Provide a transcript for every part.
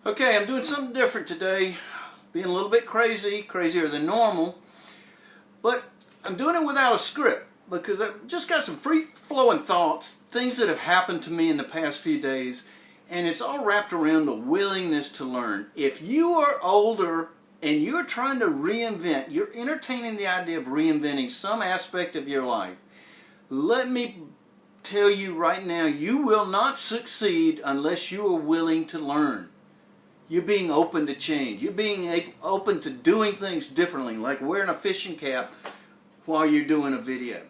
Okay, I'm doing something different today. Being a little bit crazy, crazier than normal. But I'm doing it without a script because I've just got some free-flowing thoughts, things that have happened to me in the past few days, and it's all wrapped around the willingness to learn. If you are older and you're trying to reinvent, you're entertaining the idea of reinventing some aspect of your life, let me tell you right now, you will not succeed unless you are willing to learn. You're being open to change. You're being open to doing things differently, like wearing a fishing cap while you're doing a video.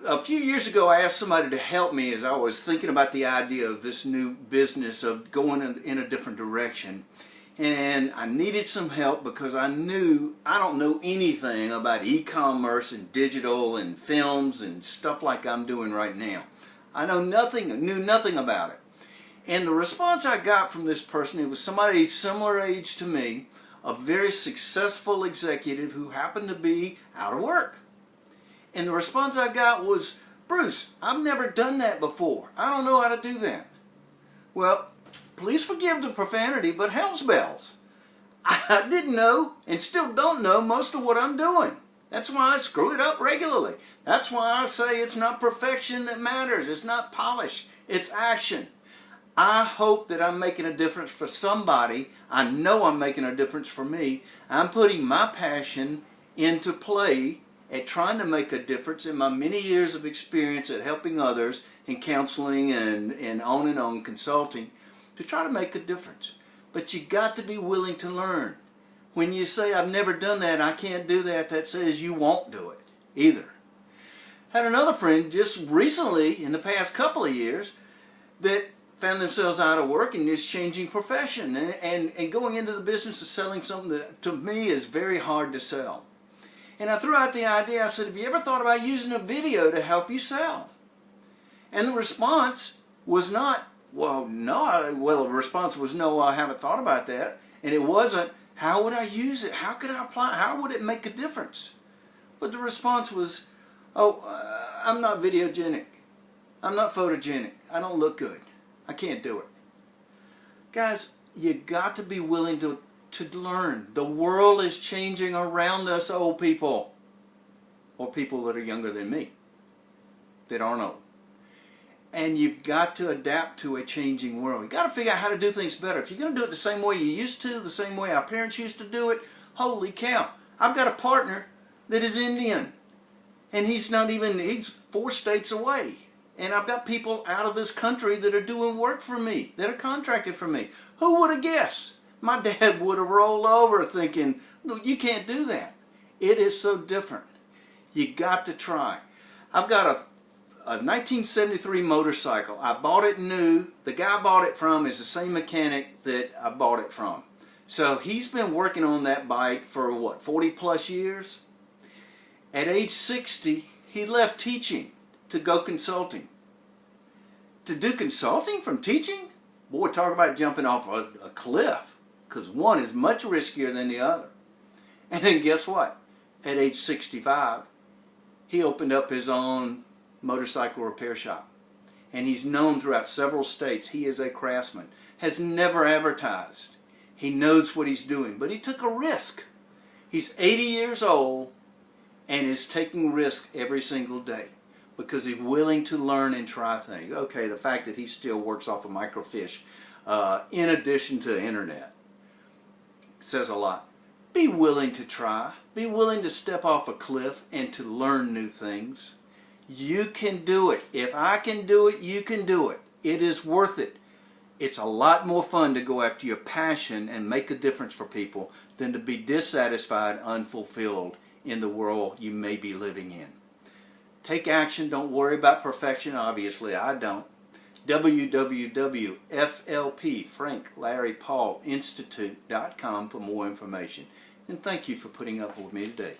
A few years ago, I asked somebody to help me as I was thinking about the idea of this new business of going in a different direction. And I needed some help because I knew I don't know anything about e-commerce and digital and films and stuff like I'm doing right now. I knew nothing about it. And the response I got from this person, it was somebody similar age to me, a very successful executive who happened to be out of work. And the response I got was, "Bruce, I've never done that before. I don't know how to do that." Well, please forgive the profanity, but hell's bells. I didn't know and still don't know most of what I'm doing. That's why I screw it up regularly. That's why I say it's not perfection that matters. It's not polish. It's action. I hope that I'm making a difference for somebody. I know I'm making a difference for me. I'm putting my passion into play at trying to make a difference in my many years of experience at helping others in counseling and on consulting to try to make a difference. But you got to be willing to learn. When you say, "I've never done that, I can't do that," that says you won't do it either. Had another friend just recently, in the past couple of years, that found themselves out of work and just changing profession and going into the business of selling something that to me is very hard to sell. And I threw out the idea, I said, "Have you ever thought about using a video to help you sell?" And the response was not, "Well, no." The response was, "No, I haven't thought about that." And it wasn't, "How would I use it? How could I apply? How would it make a difference?" But the response was, "Oh, I'm not videogenic. I'm not photogenic. I don't look good. I can't do it." Guys, you got to be willing to learn. The world is changing around us, old people. Or people that are younger than me, that aren't old. And you've got to adapt to a changing world. You've got to figure out how to do things better. If you're going to do it the same way you used to, the same way our parents used to do it, holy cow. I've got a partner that is Indian. And he's 4 states away. And I've got people out of this country that are doing work for me, that are contracted for me. Who would have guessed? My dad would have rolled over thinking, "No, you can't do that." It is so different. You got to try. I've got a 1973 motorcycle. I bought it new. The guy I bought it from is the same mechanic that I bought it from. So he's been working on that bike for what, 40 plus years? At age 60, he left teaching to go consulting. To do consulting from teaching? Boy, talk about jumping off a cliff, because one is much riskier than the other. And then guess what? At age 65, he opened up his own motorcycle repair shop. And he's known throughout several states. He is a craftsman. Has never advertised. He knows what he's doing, but he took a risk. He's 80 years old and is taking risk every single day, because he's willing to learn and try things. Okay, the fact that he still works off of microfiche in addition to the internet says a lot. Be willing to try. Be willing to step off a cliff and to learn new things. You can do it. If I can do it, you can do it. It is worth it. It's a lot more fun to go after your passion and make a difference for people than to be dissatisfied, unfulfilled in the world you may be living in. Take action. Don't worry about perfection. Obviously, I don't. www.flpfranklarrypaulinstitute.com for more information. And thank you for putting up with me today.